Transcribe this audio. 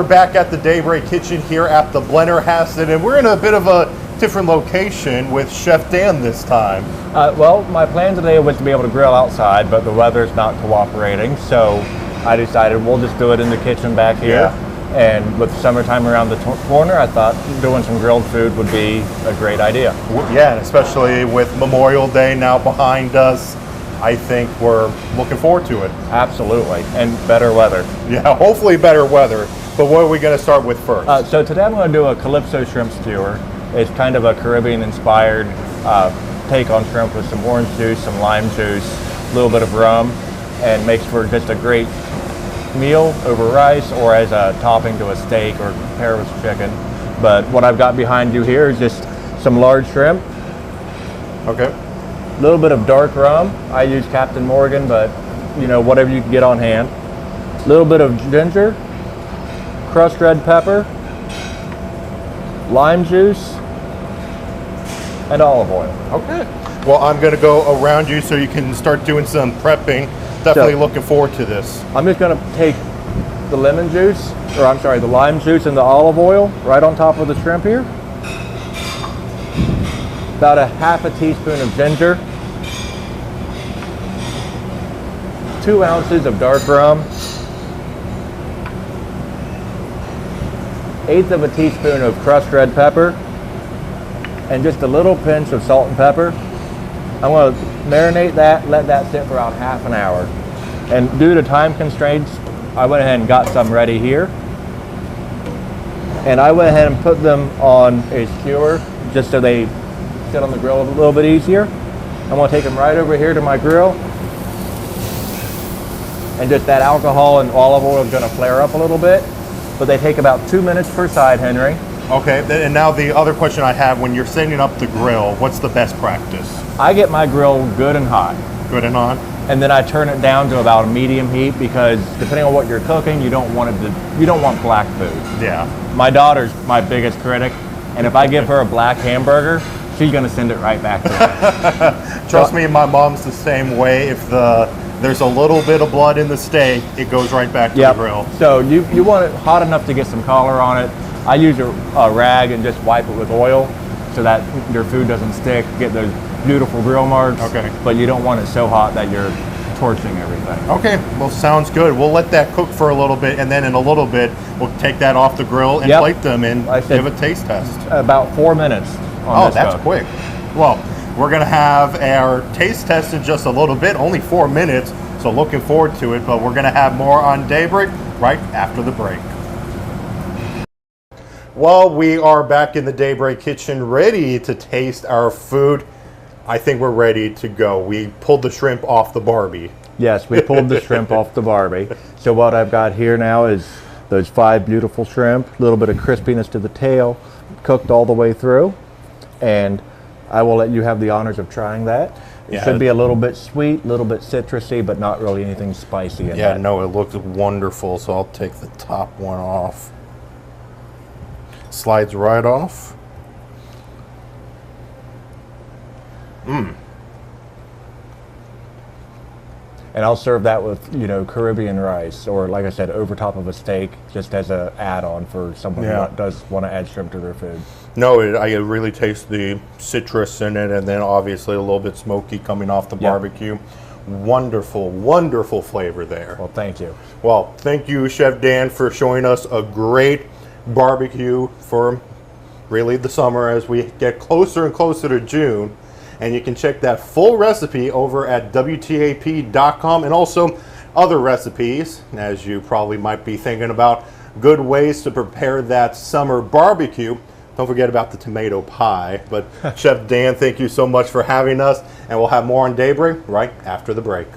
back at the Daybreak Kitchen here at the Blennerhassett, and we're in a bit of a different location with Chef Dan this time. Well, my plan today was to be able to grill outside, but the weather's not cooperating, so I decided we'll just do it in the kitchen back here. Yeah. And with summertime around the corner, I thought doing some grilled food would be a great idea. Yeah, and especially with Memorial Day now behind us, I think we're looking forward to it. Absolutely, and better weather. Yeah, hopefully better weather. But what are we going to start with first? So today I'm going to do a Calypso shrimp skewer. It's kind of a Caribbean-inspired take on shrimp with some orange juice, some lime juice, a little bit of rum, and makes for just a great meal over rice or as a topping to a steak or pair with chicken. But what I've got behind you here is just some large shrimp. Okay. A little bit of dark rum. I use Captain Morgan, but you know, whatever you can get on hand. A little bit of ginger, crushed red pepper, lime juice, and olive oil. Okay. Well, I'm going to go around you so you can start doing some prepping. Definitely looking forward to this. I'm just going to take the lemon juice, or I'm sorry, the lime juice and the olive oil right on top of the shrimp here. About a half a teaspoon of ginger. 2 ounces of dark rum. 1/8 of a teaspoon of crushed red pepper. And just a little pinch of salt and pepper. I'm going to marinate that, let that sit for about half an hour. And due to time constraints, I went ahead and got some ready here. And I went ahead and put them on a skewer just so they sit on the grill a little bit easier. I'm going to take them right over here to my grill. And just that alcohol and olive oil is going to flare up a little bit. But they take about 2 minutes per side, Henry. Okay, and now the other question I have, when you're setting up the grill, what's the best practice? I get my grill good and hot. Good and hot? And then I turn it down to about a medium heat because depending on what you're cooking, you don't want black food. Yeah. My daughter's my biggest critic, and if I give her a black hamburger, she's gonna send it right back to me. Trust me, my mom's the same way. If there's a little bit of blood in the steak, it goes right back to the grill. So you want it hot enough to get some color on it. I use a rag and just wipe it with oil so that your food doesn't stick, get those beautiful grill marks. Okay. But you don't want it so hot that you're torching everything. Okay, well, sounds good. We'll let that cook for a little bit, and then in a little bit, we'll take that off the grill and plate them and give a taste test. About 4 minutes on this that's cook. quick. Well, we're going to have our taste test in just a little bit, only 4 minutes, so looking forward to it, but we're going to have more on Daybreak right after the break. Well, we are back in the Daybreak Kitchen ready to taste our food. I think we're ready to go. We pulled the shrimp off the Barbie. Yes, we pulled the shrimp off the Barbie. So what I've got here now is those 5 beautiful shrimp, a little bit of crispiness to the tail, cooked all the way through. And I will let you have the honors of trying that. It should be a little bit sweet, a little bit citrusy, but not really anything spicy in Yeah, that. no, it looks wonderful, so I'll take the top one off. Slides right off. And I'll serve that with, Caribbean rice, or like I said, over top of a steak, just as an add-on for someone who does want to add shrimp to their food. No, I really taste the citrus in it, and then obviously a little bit smoky coming off the barbecue. Wonderful, wonderful flavor there. Well, thank you. Well, thank you, Chef Dan, for showing us a great barbecue for really the summer as we get closer and closer to June. And you can check that full recipe over at WTAP.com, and also other recipes, as you probably might be thinking about good ways to prepare that summer barbecue. Don't forget about the tomato pie. But Chef Dan, thank you so much for having us, and we'll have more on Daybreak right after the break.